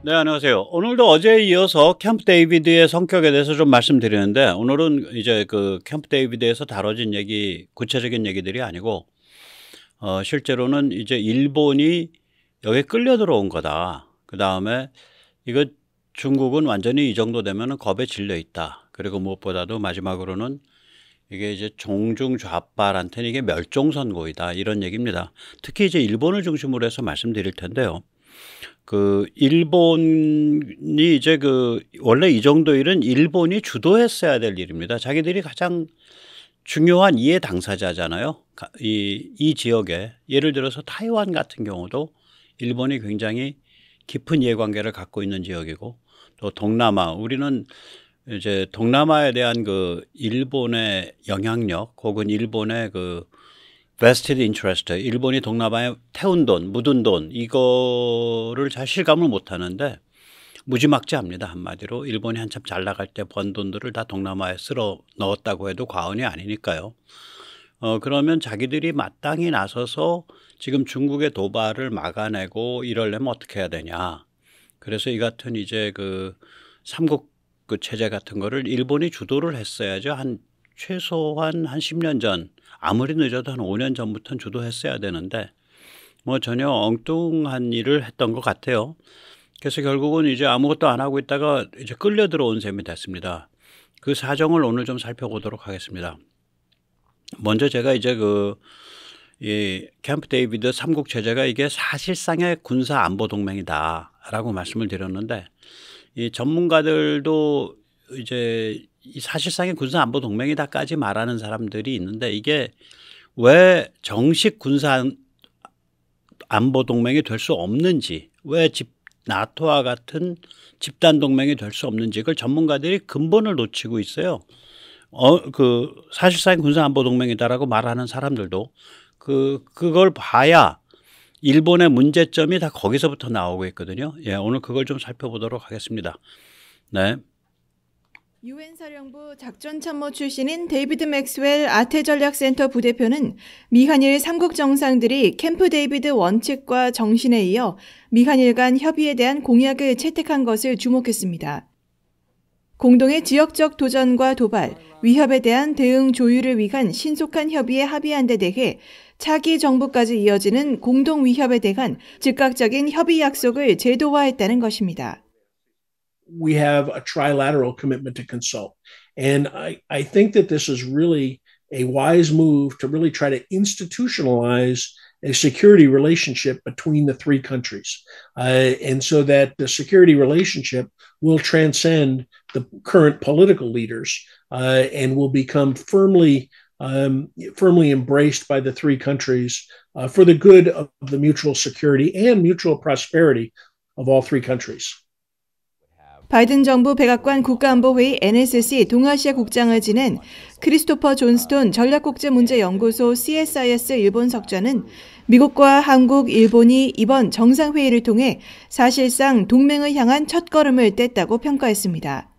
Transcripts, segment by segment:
네, 안녕하세요. 오늘도 어제에 이어서 캠프 데이비드의 성격에 대해서 좀 말씀드리는데, 오늘은 이제 그 캠프 데이비드에서 다뤄진 얘기, 구체적인 얘기들이 아니고, 실제로는 이제 일본이 여기 끌려 들어온 거다. 그 다음에 이거 중국은 완전히 이 정도 되면은 겁에 질려 있다. 그리고 무엇보다도 마지막으로는 이게 이제 종중 좌빨한테는 이게 멸종선고이다. 이런 얘기입니다. 특히 이제 일본을 중심으로 해서 말씀드릴 텐데요. 그 일본이 이제 원래 이 정도 일은 일본이 주도했어야 될 일입니다. 자기들이 가장 중요한 이해 당사자잖아요. 이 지역에 예를 들어서 타이완 같은 경우도 일본이 굉장히 깊은 이해관계를 갖고 있는 지역이고, 또 동남아, 우리는 이제 동남아에 대한 그 일본의 영향력 혹은 일본의 그 vested interest, 일본이 동남아에 태운 돈, 묻은 돈, 이거를 잘 실감을 못 하는데 무지막지합니다. 한마디로 일본이 한참 잘 나갈 때 번 돈들을 다 동남아에 쓸어 넣었다고 해도 과언이 아니니까요. 그러면 자기들이 마땅히 나서서 지금 중국의 도발을 막아내고 이러려면 어떻게 해야 되냐. 그래서 이 같은 이제 그 삼국 그 체제 같은 거를 일본이 주도를 했어야죠. 최소한 한 10년 전, 아무리 늦어도 한 5년 전부터는 주도했어야 되는데 뭐 전혀 엉뚱한 일을 했던 것 같아요. 그래서 결국은 이제 아무것도 안 하고 있다가 이제 끌려 들어온 셈이 됐습니다. 그 사정을 오늘 좀 살펴보도록 하겠습니다. 먼저 제가 이제 이 캠프 데이비드 삼국 체제가 이게 사실상의 군사 안보 동맹이다라고 말씀을 드렸는데, 이 전문가들도 이제 이 사실상의 군사 안보 동맹이다까지 말하는 사람들이 있는데, 이게 왜 정식 군사 안보 동맹이 될 수 없는지, 왜 나토와 같은 집단 동맹이 될 수 없는지, 그걸 전문가들이 근본을 놓치고 있어요. 사실상 군사 안보 동맹이다라고 말하는 사람들도 그걸 봐야 일본의 문제점이 다 거기서부터 나오고 있거든요. 예, 오늘 그걸 좀 살펴보도록 하겠습니다. 네. 유엔 사령부 작전참모 출신인 데이비드 맥스웰 아태전략센터 부대표는 미한일 3국 정상들이 캠프 데이비드 원칙과 정신에 이어 미한일 간 협의에 대한 공약을 채택한 것을 주목했습니다. 공동의 지역적 도전과 도발, 위협에 대한 대응 조율을 위한 신속한 협의에 합의한 데 대해 차기 정부까지 이어지는 공동 위협에 대한 즉각적인 협의 약속을 제도화했다는 것입니다. We have a trilateral commitment to consult. And I think that this is really a wise move to really try to institutionalize a security relationship between the three countries. And so that the security relationship will transcend the current political leaders and will become firmly embraced by the three countries for the good of the mutual security and mutual prosperity of all three countries. 바이든 정부 백악관 국가안보회의 NSC 동아시아 국장을 지낸 크리스토퍼 존스톤 전략국제문제연구소 CSIS 일본 석좌는 미국과 한국, 일본이 이번 정상회의를 통해 사실상 동맹을 향한 첫걸음을 뗐다고 평가했습니다.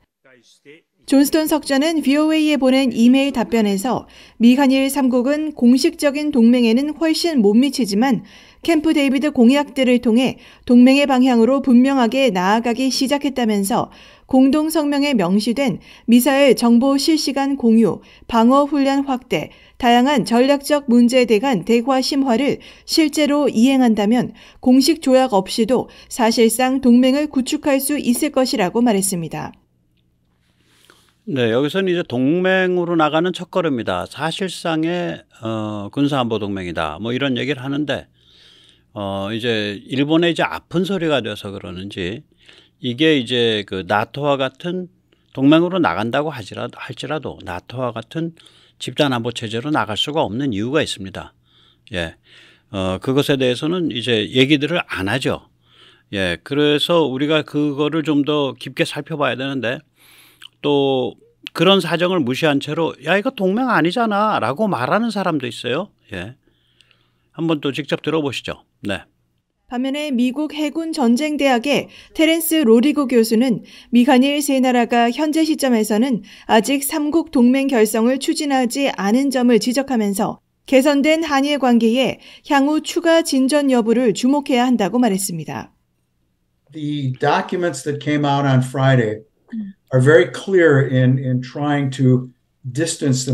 존스톤 석좌는 VOA에 보낸 이메일 답변에서 미한일 3국은 공식적인 동맹에는 훨씬 못 미치지만 캠프 데이비드 공약들을 통해 동맹의 방향으로 분명하게 나아가기 시작했다면서 공동성명에 명시된 미사일 정보 실시간 공유, 방어 훈련 확대, 다양한 전략적 문제에 대한 대화 심화를 실제로 이행한다면 공식 조약 없이도 사실상 동맹을 구축할 수 있을 것이라고 말했습니다. 네, 여기서는 이제 동맹으로 나가는 첫걸음이다. 사실상의 군사안보 동맹이다. 뭐 이런 얘기를 하는데, 이제 일본의 이제 아픈 소리가 돼서 그러는지 이게 이제 그 나토와 같은 동맹으로 나간다고 할지라도 나토와 같은 집단 안보 체제로 나갈 수가 없는 이유가 있습니다. 예, 그것에 대해서는 이제 얘기들을 안 하죠. 예, 그래서 우리가 그거를 좀 더 깊게 살펴봐야 되는데, 또 그런 사정을 무시한 채로 야 이거 동맹 아니잖아 라고 말하는 사람도 있어요. 예, 한번 또 직접 들어보시죠. 네. 반면에 미국 해군 전쟁대학의 테렌스 로리고 교수는 미한일 세 나라가 현재 시점에서는 아직 3국 동맹 결성을 추진하지 않은 점을 지적하면서 개선된 한일 관계에 향후 추가 진전 여부를 주목해야 한다고 말했습니다. the documents that came out on Friday are very clear in trying to distance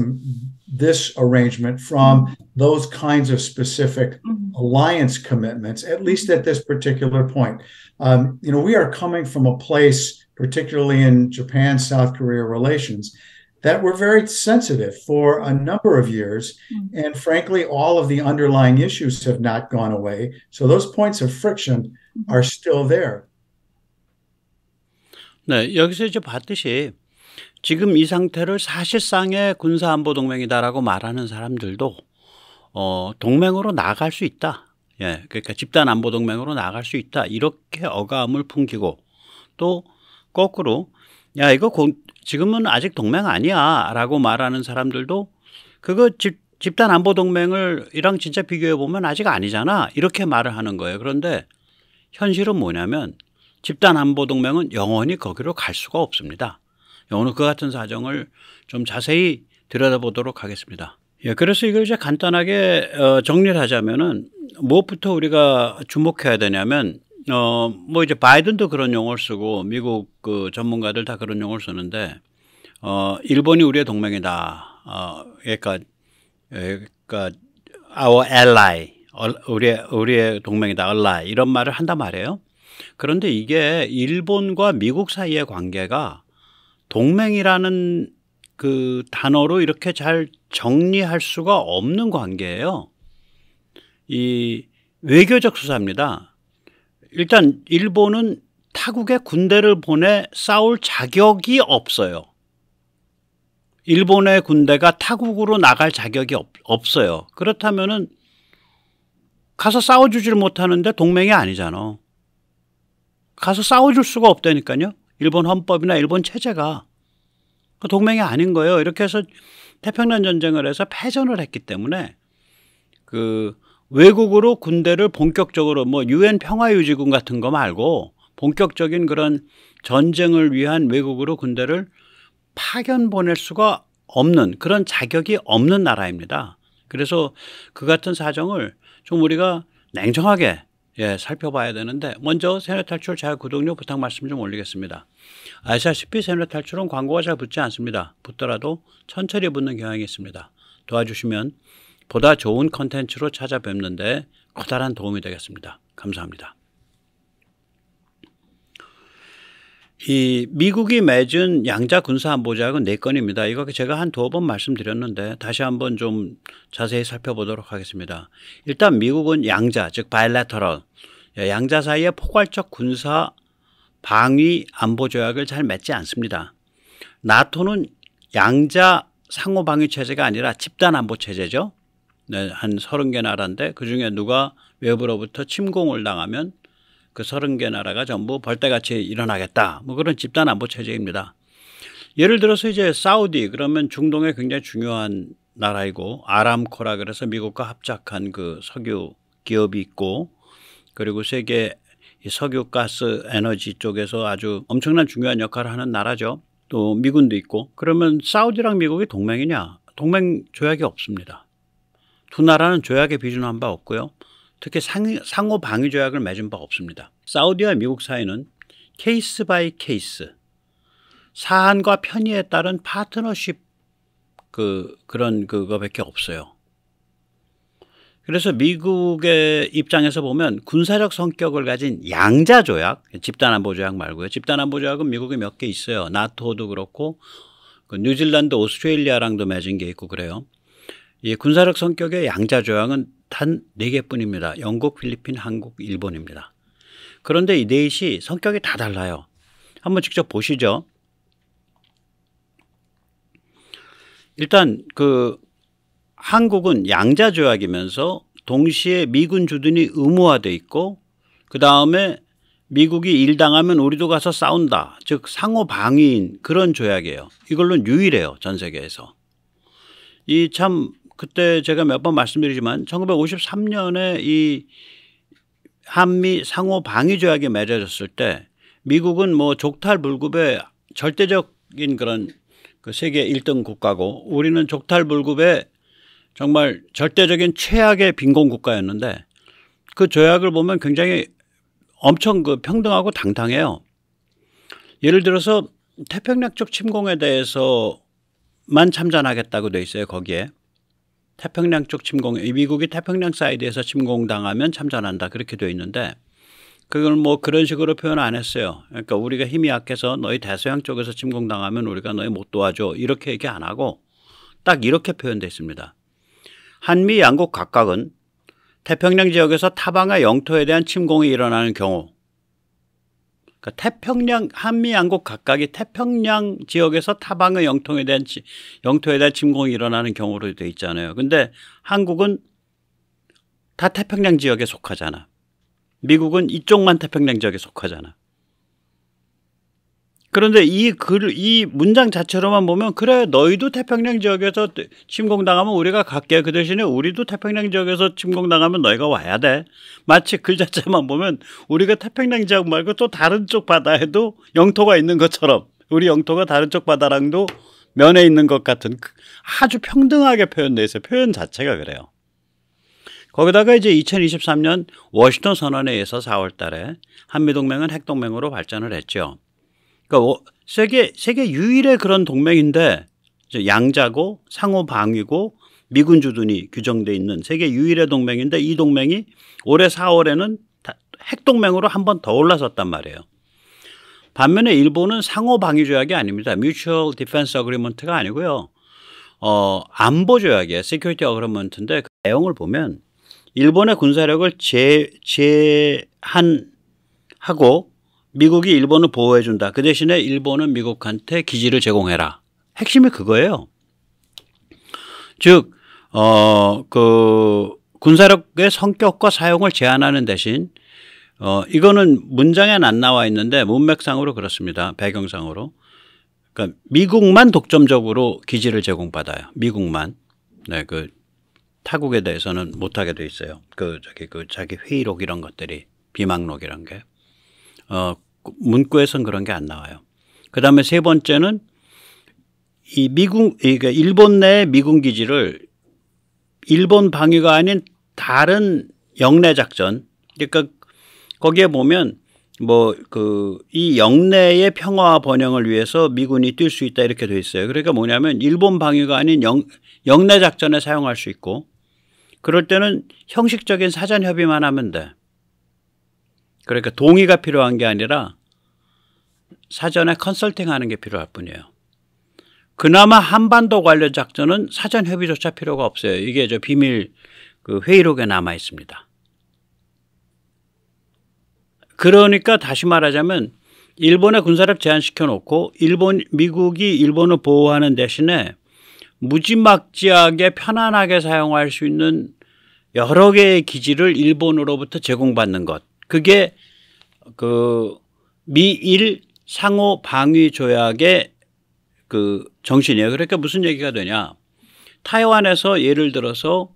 this arrangement from those kinds of specific alliance commitments, at least at this particular point. We are coming from a place, particularly in Japan-South Korea relations, that were very sensitive for a number of years. And frankly, all of the underlying issues have not gone away. So those points of friction are still there. 네, 여기서 이제 봤듯이 지금 이 상태를 사실상의 군사안보동맹이다라고 말하는 사람들도 동맹으로 나아갈 수 있다. 예, 그러니까 집단안보동맹으로 나아갈 수 있다. 이렇게 어감을 풍기고 또 거꾸로 야 이거 지금은 아직 동맹 아니야 라고 말하는 사람들도 그거 집단안보동맹이랑 진짜 비교해보면 아직 아니잖아. 이렇게 말을 하는 거예요. 그런데 현실은 뭐냐면 집단안보동맹은 영원히 거기로 갈 수가 없습니다. 오늘 그 같은 사정을 좀 자세히 들여다보도록 하겠습니다. 예, 그래서 이걸 이제 간단하게 정리를 하자면은 무엇부터 우리가 주목해야 되냐면 뭐 이제 바이든도 그런 용어를 쓰고 미국 그 전문가들 다 그런 용어를 쓰는데 일본이 우리의 동맹이다. 그러니까 our ally, 우리의 동맹이다. ally 이런 말을 한단 말이에요. 그런데 이게 일본과 미국 사이의 관계가 동맹이라는 그 단어로 이렇게 잘 정리할 수가 없는 관계예요. 이 외교적 수사입니다. 일단 일본은 타국에 군대를 보내 싸울 자격이 없어요. 일본의 군대가 타국으로 나갈 자격이 없어요. 그렇다면은 가서 싸워주질 못하는데 동맹이 아니잖아. 가서 싸워줄 수가 없다니까요. 일본 헌법이나 일본 체제가 동맹이 아닌 거예요. 이렇게 해서 태평양 전쟁을 해서 패전을 했기 때문에 그 외국으로 군대를 본격적으로 뭐 유엔 평화유지군 같은 거 말고 본격적인 그런 전쟁을 위한 외국으로 군대를 파견 보낼 수가 없는 그런 자격이 없는 나라입니다. 그래서 그 같은 사정을 좀 우리가 냉정하게 살펴봐야 되는데 먼저 세뇌 탈출 잘 구독료 부탁 말씀 좀 올리겠습니다. 아시다시피 세뇌 탈출은 광고가 잘 붙지 않습니다. 붙더라도 천천히 붙는 경향이 있습니다. 도와주시면 보다 좋은 컨텐츠로 찾아뵙는데 커다란 도움이 되겠습니다. 감사합니다. 이 미국이 맺은 양자 군사안보조약은 4건입니다. 이거 제가 한 2번 말씀드렸는데 다시 한번 좀 자세히 살펴보도록 하겠습니다. 일단 미국은 양자, 즉 bilateral, 양자 사이의 포괄적 군사 방위 안보조약을 잘 맺지 않습니다. 나토는 양자 상호방위 체제가 아니라 집단안보체제죠. 네, 한 30개 나라인데 그중에 누가 외부로부터 침공을 당하면 그 30개 나라가 전부 벌떼같이 일어나겠다. 뭐 그런 집단 안보 체제입니다. 예를 들어서 이제 사우디 그러면 중동에 굉장히 중요한 나라이고 아람코라 그래서 미국과 합작한 그 석유 기업이 있고 그리고 세계 석유 가스 에너지 쪽에서 아주 엄청난 중요한 역할을 하는 나라죠. 또 미군도 있고 그러면 사우디랑 미국이 동맹이냐? 동맹 조약이 없습니다. 두 나라는 조약에 비준한 바 없고요. 특히 상호 방위 조약을 맺은 바 없습니다. 사우디와 미국 사이는 케이스 바이 케이스, 사안과 편의에 따른 파트너십 그런 그거밖에 없어요. 그래서 미국의 입장에서 보면 군사적 성격을 가진 양자 조약, 집단안보 조약 말고요. 집단안보 조약은 미국에 몇 개 있어요. 나토도 그렇고 그 뉴질랜드, 오스트레일리아랑도 맺은 게 있고 그래요. 이 군사적 성격의 양자 조약은 단 4개뿐입니다. 영국, 필리핀, 한국, 일본입니다. 그런데 이 넷이 성격이 다 달라요. 한번 직접 보시죠. 일단 그 한국은 양자 조약이면서 동시에 미군 주둔이 의무화돼 있고 그 다음에 미국이 일당하면 우리도 가서 싸운다. 즉 상호 방위인 그런 조약이에요. 이걸로는 유일해요. 전 세계에서. 이 참 그때 제가 몇 번 말씀드리지만 1953년에 이 한미 상호 방위 조약이 맺어졌을 때 미국은 뭐 족탈불급의 절대적인 그런 그 세계 1등 국가고 우리는 족탈불급의 정말 절대적인 최악의 빈곤 국가였는데 그 조약을 보면 굉장히 엄청 그 평등하고 당당해요. 예를 들어서 태평양 쪽 침공에 대해서만 참전하겠다고 돼 있어요. 거기에 태평양 쪽 침공, 미국이 태평양 사이드에서 침공당하면 참전한다 그렇게 돼 있는데 그걸 뭐 그런 식으로 표현 안 했어요. 그러니까 우리가 힘이 약해서 너희 대서양 쪽에서 침공당하면 우리가 너희 못 도와줘 이렇게 얘기 안 하고 딱 이렇게 표현되어 있습니다. 한미 양국 각각은 태평양 지역에서 타방의 영토에 대한 침공이 일어나는 경우, 그러니까 한미 양국 각각이 태평양 지역에서 타방의 영토에 대한 침공이 일어나는 경우로 되어 있잖아요. 근데 한국은 다 태평양 지역에 속하잖아. 미국은 이쪽만 태평양 지역에 속하잖아. 그런데 이 문장 자체로만 보면 그래 너희도 태평양 지역에서 침공당하면 우리가 갈게. 그 대신에 우리도 태평양 지역에서 침공당하면 너희가 와야 돼. 마치 글 자체만 보면 우리가 태평양 지역 말고 또 다른 쪽 바다에도 영토가 있는 것처럼 우리 영토가 다른 쪽 바다랑도 면에 있는 것 같은 아주 평등하게 표현되어 있어요. 표현 자체가 그래요. 거기다가 이제 2023년 워싱턴 선언에 의해서 4월 달에 한미동맹은 핵동맹으로 발전을 했죠. 그러니까 세계 유일의 그런 동맹인데 양자고 상호 방위고 미군 주둔이 규정되어 있는 세계 유일의 동맹인데 이 동맹이 올해 4월에는 핵동맹으로 한 번 더 올라섰단 말이에요. 반면에 일본은 상호 방위 조약이 아닙니다. Mutual Defense Agreement가 아니고요. 안보 조약이에요. Security Agreement인데 그 내용을 보면 일본의 군사력을 제한하고 미국이 일본을 보호해준다. 그 대신에 일본은 미국한테 기지를 제공해라. 핵심이 그거예요. 즉, 그 군사력의 성격과 사용을 제한하는 대신 이거는 문장에는 안 나와 있는데 문맥상으로 그렇습니다. 배경상으로. 그러니까 미국만 독점적으로 기지를 제공받아요. 미국만. 네, 그 타국에 대해서는 못하게 돼 있어요. 자기 회의록 이런 것들이 비망록 이런 게. 문구에선 그런 게 안 나와요. 그 다음에 세 번째는 그러니까 일본 내 미군 기지를 일본 방위가 아닌 다른 영내 작전, 그러니까 거기에 보면 이 영내의 평화 번영을 위해서 미군이 뛸 수 있다 이렇게 돼 있어요. 그러니까 뭐냐면 일본 방위가 아닌 영내 작전에 사용할 수 있고 그럴 때는 형식적인 사전 협의만 하면 돼. 그러니까 동의가 필요한 게 아니라 사전에 컨설팅하는 게 필요할 뿐이에요. 그나마 한반도 관련 작전은 사전 협의조차 필요가 없어요. 이게 비밀 그 회의록에 남아 있습니다. 그러니까 다시 말하자면 일본의 군사력 제한시켜 놓고 미국이 일본을 보호하는 대신에 무지막지하게 편안하게 사용할 수 있는 여러 개의 기지를 일본으로부터 제공받는 것. 그게 그 미일 상호 방위 조약의 그 정신이에요. 그러니까 무슨 얘기가 되냐? 타이완에서 예를 들어서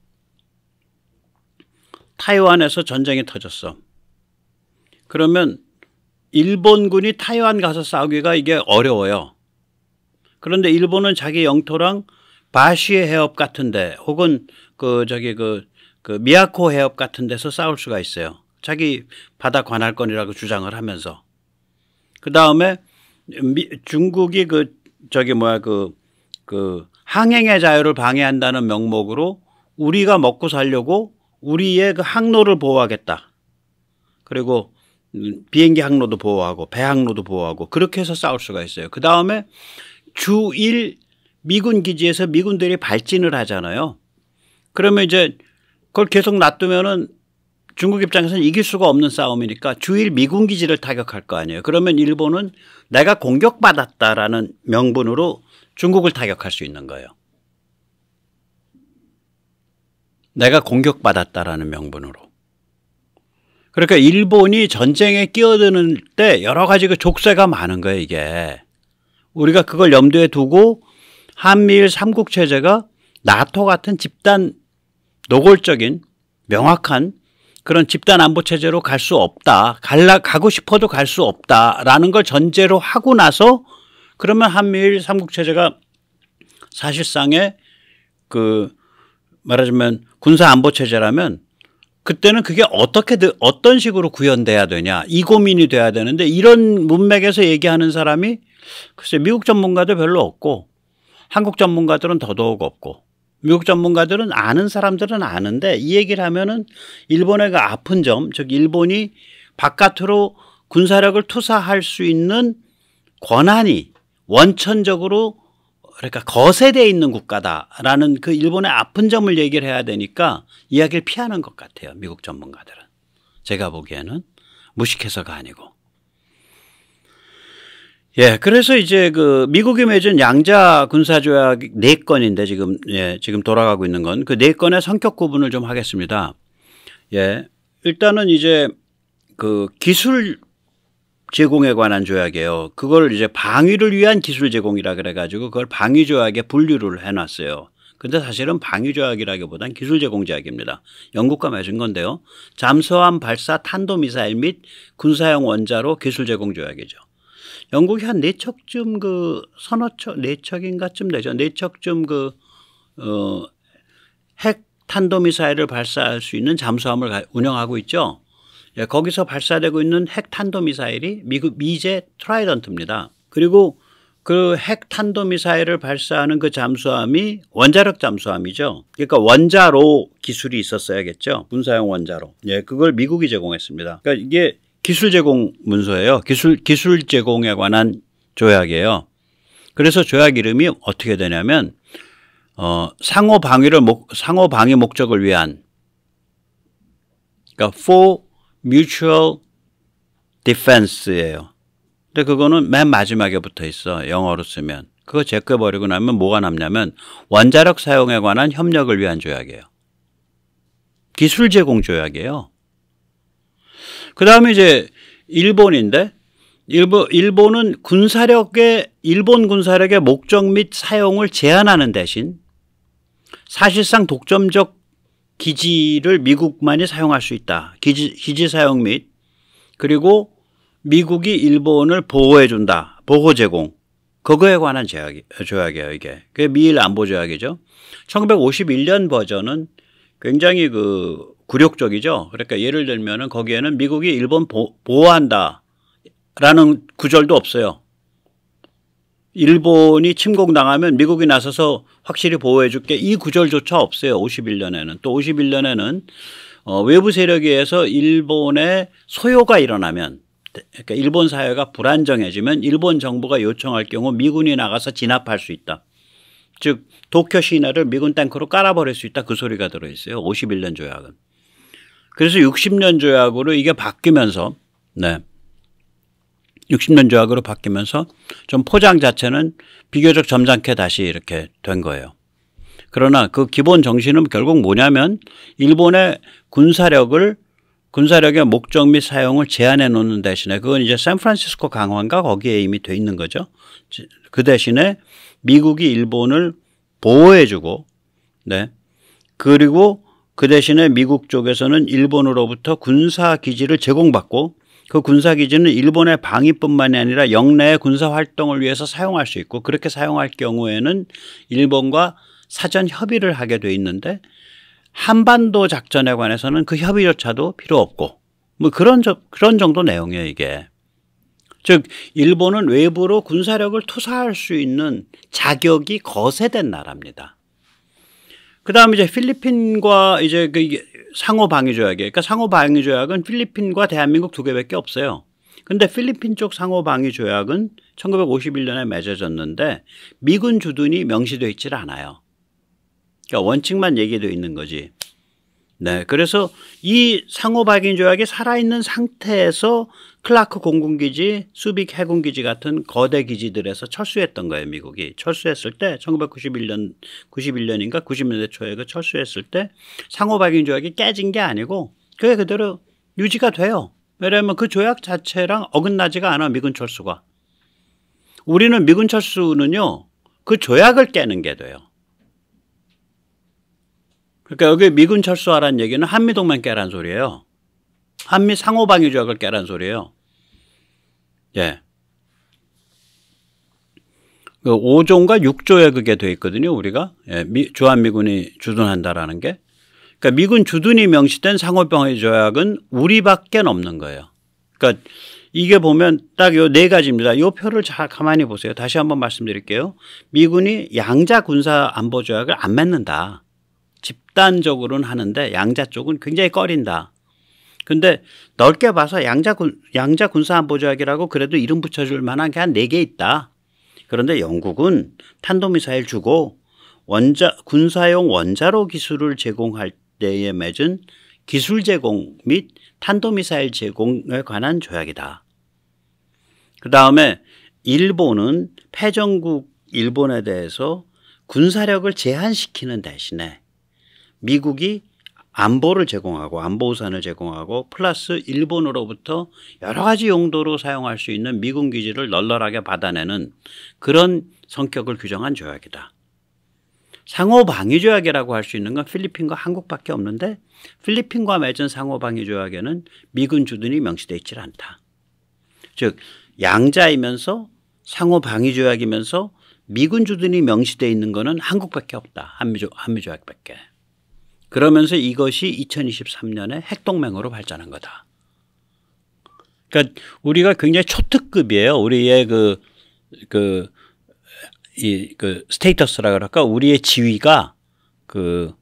타이완에서 전쟁이 터졌어. 그러면 일본군이 타이완 가서 싸우기가 이게 어려워요. 그런데 일본은 자기 영토랑 바시 해협 같은데 혹은 그 미야코 해협 같은 데서 싸울 수가 있어요. 자기 바다 관할권이라고 주장을 하면서. 그 다음에 중국이 항행의 자유를 방해한다는 명목으로 우리가 먹고 살려고 우리의 그 항로를 보호하겠다. 그리고 비행기 항로도 보호하고 배 항로도 보호하고 그렇게 해서 싸울 수가 있어요. 그 다음에 주1 미군 기지에서 미군들이 발진을 하잖아요. 그러면 이제 그걸 계속 놔두면은 중국 입장에서는 이길 수가 없는 싸움이니까 주1 미군 기지를 타격할 거 아니에요. 그러면 일본은 내가 공격받았다라는 명분으로 중국을 타격할 수 있는 거예요. 내가 공격받았다라는 명분으로. 그러니까 일본이 전쟁에 끼어드는 때 여러 가지 그 족쇄가 많은 거예요, 이게. 우리가 그걸 염두에 두고 한미일 3국 체제가 나토 같은 집단 노골적인 명확한 그런 집단 안보 체제로 갈 수 없다. 가고 싶어도 갈 수 없다라는 걸 전제로 하고 나서 그러면 한미일 3국 체제가 사실상의 말하자면 군사 안보 체제라면 그때는 그게 어떤 식으로 구현돼야 되냐 이 고민이 돼야 되는데 이런 문맥에서 얘기하는 사람이 글쎄 미국 전문가도 별로 없고 한국 전문가들은 더더욱 없고 미국 전문가들은 아는 사람들은 아는데 이 얘기를 하면은 일본의 그 아픈 점, 즉 일본이 바깥으로 군사력을 투사할 수 있는 권한이 원천적으로 그러니까 거세되어 있는 국가다라는 그 일본의 아픈 점을 얘기를 해야 되니까 이야기를 피하는 것 같아요. 미국 전문가들은. 제가 보기에는 무식해서가 아니고. 예, 그래서 이제 그 미국이 맺은 양자 군사조약 4건인데 지금 돌아가고 있는 건 그 4건의 성격 구분을 좀 하겠습니다. 예, 일단은 이제 그 기술 제공에 관한 조약이에요. 그걸 이제 방위를 위한 기술 제공이라 그래가지고 그걸 방위 조약에 분류를 해놨어요. 근데 사실은 방위 조약이라기보단 기술 제공 조약입니다. 영국과 맺은 건데요. 잠수함 발사 탄도미사일 및 군사용 원자로 기술 제공 조약이죠. 영국이 한 4척쯤 그 서너 척, 4척인가쯤 되죠. 4척쯤 핵 탄도미사일을 발사할 수 있는 잠수함을 운영하고 있죠. 예, 거기서 발사되고 있는 핵 탄도미사일이 미제 트라이던트입니다. 그리고 그 핵 탄도미사일을 발사하는 그 잠수함이 원자력 잠수함이죠. 그러니까 원자로 기술이 있었어야겠죠. 군사용 원자로. 예, 그걸 미국이 제공했습니다. 그러니까 이게 기술 제공 문서예요. 기술 제공에 관한 조약이에요. 그래서 조약 이름이 어떻게 되냐면 상호 방위 목적을 위한 그러니까 for mutual defense예요. 근데 그거는 맨 마지막에 붙어 있어. 영어로 쓰면. 그거 제껴버리고 나면 뭐가 남냐면 원자력 사용에 관한 협력을 위한 조약이에요. 기술 제공 조약이에요. 그 다음에 이제 일본인데 일본은 일본 군사력의 목적 및 사용을 제한하는 대신 사실상 독점적 기지를 미국만이 사용할 수 있다. 기지 사용 및 그리고 미국이 일본을 보호해 준다. 보호 제공. 그거에 관한 조약이에요, 이게. 그게 미일 안보 조약이죠. 1951년 버전은 굉장히 굴욕적이죠. 그러니까 예를 들면은 거기에는 미국이 일본 보호한다라는 구절도 없어요. 일본이 침공당하면 미국이 나서서 확실히 보호해 줄게 이 구절조차 없어요. 51년에는. 또 51년에는 외부 세력에 의해서 일본의 소요가 일어나면 그러니까 일본 사회가 불안정해지면 일본 정부가 요청할 경우 미군이 나가서 진압할 수 있다. 즉 도쿄 시내를 미군 탱크로 깔아버릴 수 있다. 그 소리가 들어있어요. 51년 조약은. 그래서 60년 조약으로 이게 바뀌면서 60년 조약으로 바뀌면서 좀 포장 자체는 비교적 점잖게 다시 이렇게 된 거예요. 그러나 그 기본 정신은 결국 뭐냐면 일본의 군사력의 목적 및 사용을 제한해 놓는 대신에 그건 이제 샌프란시스코 강화인가 거기에 이미 돼 있는 거죠. 그 대신에 미국이 일본을 보호해 주고 그리고 그 대신에 미국 쪽에서는 일본으로부터 군사기지를 제공받고 그 군사기지는 일본의 방위뿐만이 아니라 영내의 군사활동을 위해서 사용할 수 있고 그렇게 사용할 경우에는 일본과 사전 협의를 하게 돼 있는데 한반도 작전에 관해서는 그 협의조차도 필요 없고 뭐 그런 정도 내용이에요 이게. 즉 일본은 외부로 군사력을 투사할 수 있는 자격이 거세된 나라입니다. 그다음에 이제 필리핀과 이제 상호 방위 조약이에요. 그러니까 상호 방위 조약은 필리핀과 대한민국 2개밖에 없어요. 근데 필리핀 쪽 상호 방위 조약은 1951년에 맺어졌는데 미군 주둔이 명시되어 있질 않아요. 그러니까 원칙만 얘기되어 있는 거지. 그래서 이 상호 방위 조약이 살아있는 상태에서 클라크 공군기지, 수빅 해군기지 같은 거대 기지들에서 철수했던 거예요, 미국이. 철수했을 때 1991년인가 90년대 초에 그 철수했을 때 상호 방위 조약이 깨진 게 아니고 그게 그대로 유지가 돼요. 왜냐하면 그 조약 자체랑 어긋나지가 않아, 미군 철수가. 우리는 미군 철수는요, 그 조약을 깨는 게 돼요. 그러니까 여기 미군 철수하라는 얘기는 한미동맹 깨란 소리예요. 한미 상호방위 조약을 깨란 소리예요. 예. 5조인가 6조에 그게 돼 있거든요, 우리가. 예, 주한미군이 주둔한다라는 게. 그러니까 미군 주둔이 명시된 상호방위 조약은 우리밖에 없는 거예요. 그러니까 이게 보면 딱 요 네 가지입니다. 요 표를 잘 가만히 보세요. 다시 한번 말씀드릴게요. 미군이 양자 군사 안보 조약을 안 맺는다. 집단적으로는 하는데 양자 쪽은 굉장히 꺼린다. 근데 넓게 봐서 양자 군사 안보 조약이라고 그래도 이름 붙여줄 만한 게 한 4개 있다. 그런데 영국은 탄도미사일 주고 군사용 원자로 기술을 제공할 때에 맺은 기술 제공 및 탄도미사일 제공에 관한 조약이다. 그 다음에 일본은 패전국 일본에 대해서 군사력을 제한시키는 대신에 미국이 안보를 제공하고 안보 우산을 제공하고 플러스 일본으로부터 여러 가지 용도로 사용할 수 있는 미군 기지를 널널하게 받아내는 그런 성격을 규정한 조약이다. 상호방위조약이라고 할 수 있는 건 필리핀과 한국밖에 없는데 필리핀과 맺은 상호방위조약에는 미군 주둔이 명시되어 있지 않다. 즉 양자이면서 상호방위조약이면서 미군 주둔이 명시되어 있는 것은 한국밖에 없다. 한미조약밖에. 그러면서 이것이 2023년에 핵동맹으로 발전한 거다. 그러니까 우리가 굉장히 초특급이에요. 우리의 그 스테이터스라 그럴까? 우리의 지위가 그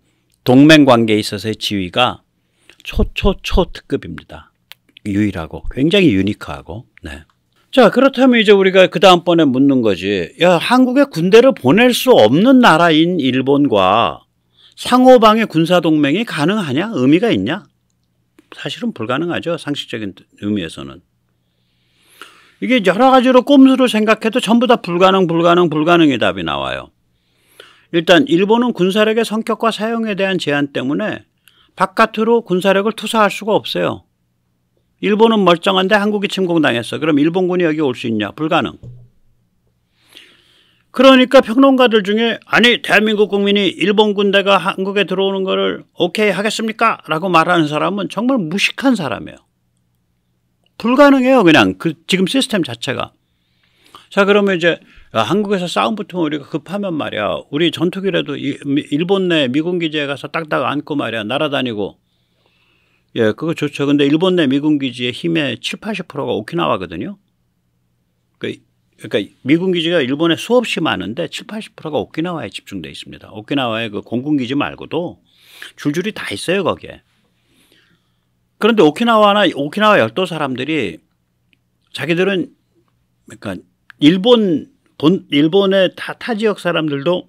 동맹 관계에 있어서의 지위가 초특급입니다. 유일하고 굉장히 유니크하고. 네. 자, 그렇다면 이제 우리가 그 다음번에 묻는 거지. 야, 한국에 군대를 보낼 수 없는 나라인 일본과 상호방위 군사동맹이 가능하냐? 의미가 있냐? 사실은 불가능하죠. 상식적인 의미에서는. 이게 여러 가지로 꼼수를 생각해도 전부 다 불가능의 답이 나와요. 일단 일본은 군사력의 성격과 사용에 대한 제한 때문에 바깥으로 군사력을 투사할 수가 없어요. 일본은 멀쩡한데 한국이 침공당했어. 그럼 일본군이 여기 올 수 있냐? 불가능. 그러니까 평론가들 중에 아니 대한민국 국민이 일본 군대가 한국에 들어오는 거를 오케이 하겠습니까? 라고 말하는 사람은 정말 무식한 사람이에요. 불가능해요. 그냥 지금 시스템 자체가. 자, 그러면 이제 한국에서 싸움 붙으면 우리가 급하면 말이야. 우리 전투기라도 일본 내 미군 기지에 가서 딱딱 앉고 말이야. 날아다니고. 예, 그거 좋죠. 근데 일본 내 미군 기지의 힘의 70~80%가 오키나와거든요. 그러니까 미군 기지가 일본에 수없이 많은데 70~80%가 오키나와에 집중되어 있습니다. 오키나와의 그 공군기지 말고도 줄줄이 다 있어요, 거기에. 그런데 오키나와 열도 사람들이 자기들은 그러니까 일본의 타 지역 사람들도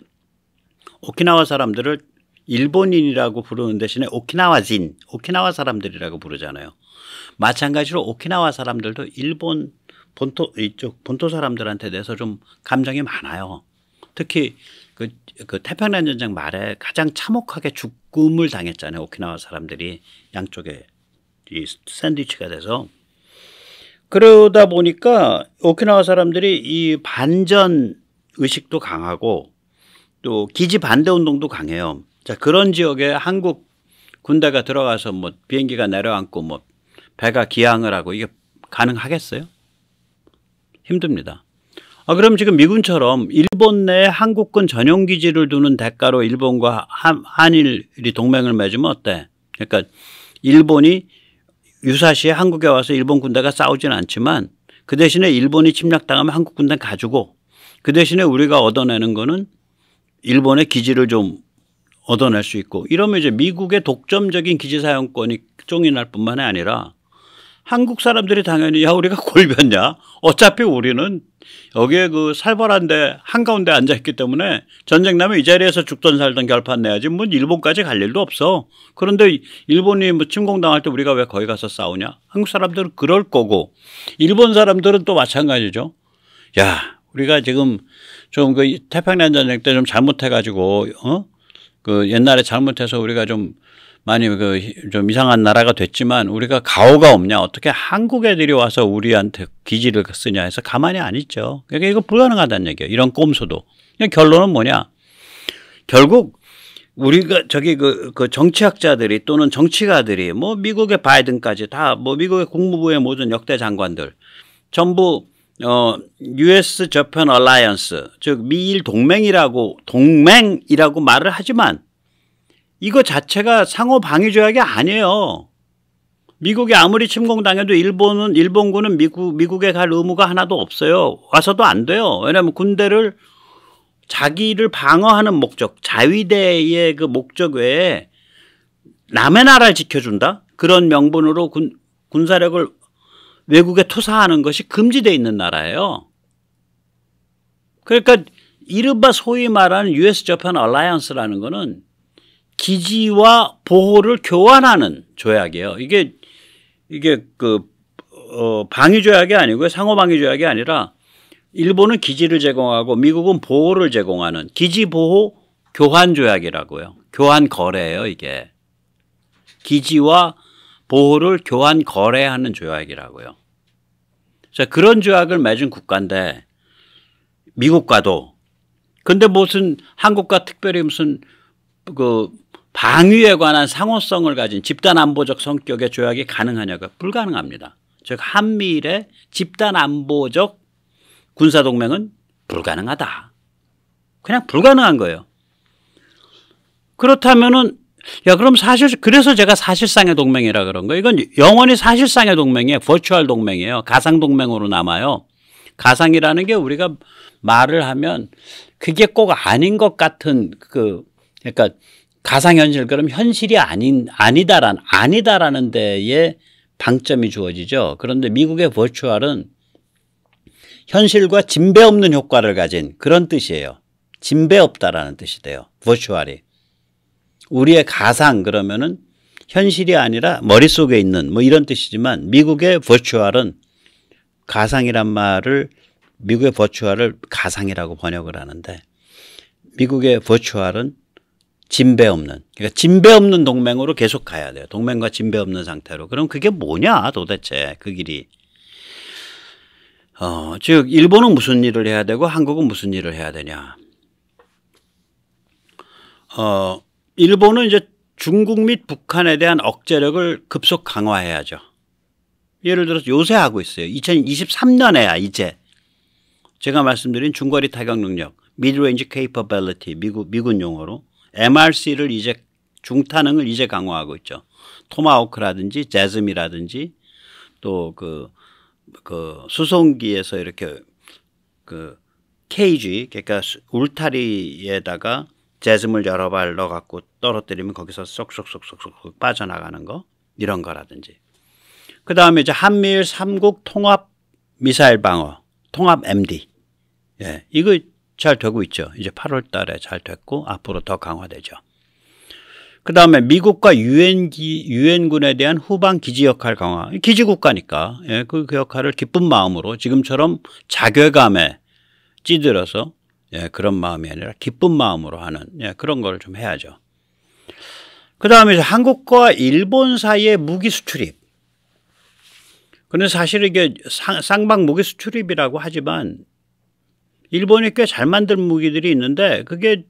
오키나와 사람들을 일본인이라고 부르는 대신에 오키나와 사람들이라고 부르잖아요. 마찬가지로 오키나와 사람들도 일본 본토 사람들한테 대해서 좀 감정이 많아요. 특히 그 태평양 전쟁 말에 가장 참혹하게 죽음을 당했잖아요. 오키나와 사람들이 양쪽에 이 샌드위치가 돼서. 그러다 보니까 오키나와 사람들이 이 반전 의식도 강하고 또 기지 반대 운동도 강해요. 자, 그런 지역에 한국 군대가 들어가서 뭐 비행기가 내려앉고 뭐 배가 기항을 하고 이게 가능하겠어요? 힘듭니다. 그럼 지금 미군처럼 일본 내에 한국군 전용 기지를 두는 대가로 일본과 한일이 동맹을 맺으면 어때? 그러니까 일본이 유사시에 한국에 와서 일본 군대가 싸우지는 않지만 그 대신에 일본이 침략당하면 한국 군대 가지고 그 대신에 우리가 얻어내는 거는 일본의 기지를 좀 얻어낼 수 있고 이러면 이제 미국의 독점적인 기지 사용권이 쫑이 날 뿐만이 아니라 한국 사람들이 당연히 야 우리가 골변냐 어차피 우리는 여기에 그 살벌한데 한가운데 앉아있기 때문에 전쟁 나면 이 자리에서 죽던 살던 결판 내야지 뭐 일본까지 갈 일도 없어. 그런데 일본이 뭐 침공당할 때 우리가 왜 거기 가서 싸우냐. 한국 사람들은 그럴 거고 일본 사람들은 또 마찬가지죠. 야 우리가 지금 좀 그 태평양 전쟁 때 좀 잘못해가지고 그 옛날에 잘못해서 우리가 좀 많이 좀 이상한 나라가 됐지만 우리가 가오가 없냐 어떻게 한국 애들이 와서 우리한테 기지를 쓰냐 해서 가만히 안 있죠. 그러니까 이거 불가능하다는 얘기예요. 이런 꼼수도. 결론은 뭐냐. 결국 우리가 저기 그 정치학자들이 또는 정치가들이 뭐 미국의 바이든까지 다 뭐 미국의 국무부의 모든 역대 장관들 전부 US Japan Alliance 즉 미일 동맹이라고 말을 하지만 이거 자체가 상호 방위 조약이 아니에요. 미국이 아무리 침공당해도 일본군은 미국에 갈 의무가 하나도 없어요. 와서도 안 돼요. 왜냐하면 군대를 자기를 방어하는 목적, 자위대의 그 목적 외에 남의 나라를 지켜준다? 그런 명분으로 군사력을 외국에 투사하는 것이 금지되어 있는 나라예요. 그러니까 이른바 소위 말하는 US-Japan Alliance라는 거는 기지와 보호를 교환하는 조약이에요. 이게 방위 조약이 아니고요. 상호 방위 조약이 아니라 일본은 기지를 제공하고 미국은 보호를 제공하는 기지 보호 교환 조약이라고요. 교환 거래예요, 이게. 기지와 보호를 교환 거래하는 조약이라고요. 자, 그런 조약을 맺은 국가인데 미국과도 근데 무슨 한국과 특별히 무슨 그 방위에 관한 상호성을 가진 집단 안보적 성격의 조약이 가능하냐고 불가능합니다. 즉 한미일의 집단 안보적 군사동맹은 불가능하다. 그냥 불가능한 거예요. 그렇다면은 그럼 그래서 제가 사실상의 동맹이라 그런 거예요. 이건 영원히 사실상의 동맹이에요. 버추얼 동맹이에요. 가상 동맹으로 남아요. 가상이라는 게 우리가 말을 하면 그게 꼭 아닌 것 같은 그러니까 가상현실 그럼 현실이 아니다라는 데에 방점이 주어지죠. 그런데 미국의 버추얼은 현실과 진배 없는 효과를 가진 그런 뜻이에요. 진배 없다라는 뜻이 돼요. 버추얼이. 우리의 가상 그러면은 현실이 아니라 머릿속에 있는 뭐 이런 뜻이지만 미국의 버추얼은 가상이란 말을 미국의 버추얼을 가상이라고 번역을 하는데 미국의 버추얼은 진배 없는 그러니까 진배 없는 동맹으로 계속 가야 돼요. 동맹과 진배 없는 상태로. 그럼 그게 뭐냐 도대체 그 길이. 즉 일본은 무슨 일을 해야 되고 한국은 무슨 일을 해야 되냐. 일본은 이제 중국 및 북한에 대한 억제력을 급속 강화해야죠. 예를 들어서 요새 하고 있어요. 2023년에야 이제 제가 말씀드린 중거리 타격 능력, Mid-Range Capability 미군 용어로 MRC를 이제 중타능을 이제 강화하고 있죠. 토마호크라든지 제즈미라든지 또 그 수송기에서 이렇게 그 KG 그러니까 울타리에다가 제즘을 여러 발 넣어갖고 떨어뜨리면 거기서 쏙쏙쏙쏙 빠져나가는 거 이런 거라든지. 그 다음에 이제 한미일 3국 통합 미사일 방어, 통합 MD. 예, 이거 잘 되고 있죠. 이제 8월 달에 잘 됐고 앞으로 더 강화되죠. 그 다음에 미국과 유엔군에 대한 후방 기지 역할 강화. 기지국가니까 예, 그 역할을 기쁜 마음으로 지금처럼 자괴감에 찌들어서 예, 그런 마음이 아니라 기쁜 마음으로 하는 예, 그런 걸 좀 해야죠. 그 다음에 한국과 일본 사이의 무기 수출입. 그런데 사실 이게 쌍방 무기 수출입이라고 하지만 일본이 꽤 잘 만든 무기들이 있는데 그게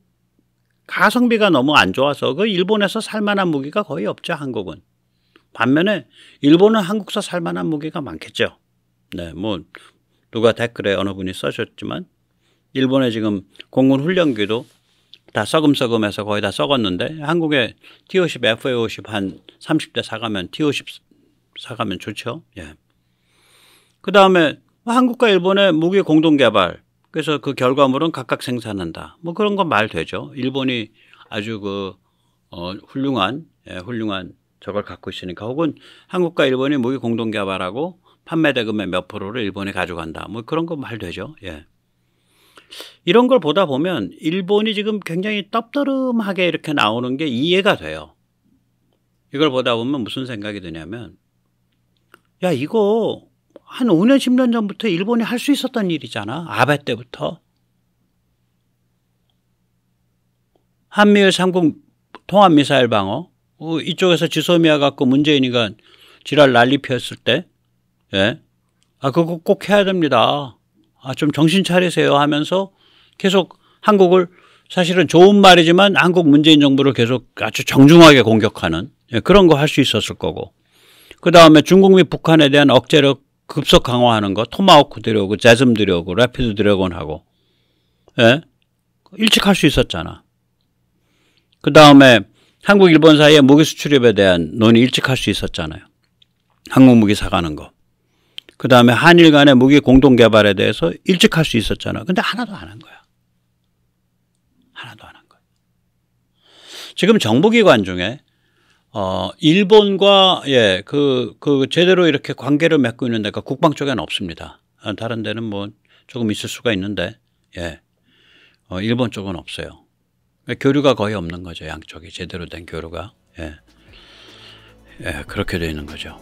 가성비가 너무 안 좋아서 그 일본에서 살만한 무기가 거의 없죠. 한국은. 반면에 일본은 한국서 살만한 무기가 많겠죠. 네, 뭐 누가 댓글에 어느 분이 써줬지만 일본의 지금 공군 훈련기도 다 썩음썩음해서 거의 다 썩었는데 한국에 T-50, FA-50 한 30대 사가면 T-50 사가면 좋죠. 예. 그 다음에 한국과 일본의 무기 공동 개발. 그래서 그 결과물은 각각 생산한다. 뭐 그런 건 말 되죠. 일본이 아주 훌륭한 저걸 갖고 있으니까 혹은 한국과 일본이 무기 공동 개발하고 판매 대금의 몇 프로를 일본이 가져간다. 뭐 그런 건 말 되죠. 예. 이런 걸 보다 보면 일본이 지금 굉장히 떡더름하게 이렇게 나오는 게 이해가 돼요. 이걸 보다 보면 무슨 생각이 드냐면 야 이거 한 5년 10년 전부터 일본이 할 수 있었던 일이잖아. 아베 때부터. 한미일 3국 통합미사일 방어. 이쪽에서 지소미아 갖고 문재인이가 지랄 난리 피웠을 때 예. 그거 꼭 해야 됩니다. 좀 정신 차리세요 하면서 계속 한국을 사실은 좋은 말이지만 한국 문재인 정부를 계속 아주 정중하게 공격하는 예, 그런 거 할 수 있었을 거고. 그 다음에 중국 및 북한에 대한 억제력 급속 강화하는 거, 토마호크 들여오고, 제즘 들여오고, 래피드 드래곤 하고, 예? 일찍 할 수 있었잖아. 그 다음에 한국, 일본 사이에 무기 수출입에 대한 논의 일찍 할 수 있었잖아요. 한국 무기 사가는 거. 그 다음에 한일 간의 무기 공동 개발에 대해서 일찍 할 수 있었잖아요. 근데 하나도 안 한 거야. 하나도 안 한 거야. 지금 정부기관 중에 일본과 그 제대로 이렇게 관계를 맺고 있는 데가 국방 쪽에는 없습니다. 다른 데는 뭐 조금 있을 수가 있는데 일본 쪽은 없어요. 교류가 거의 없는 거죠. 양쪽이 제대로 된 교류가. 그렇게 되어 있는 거죠.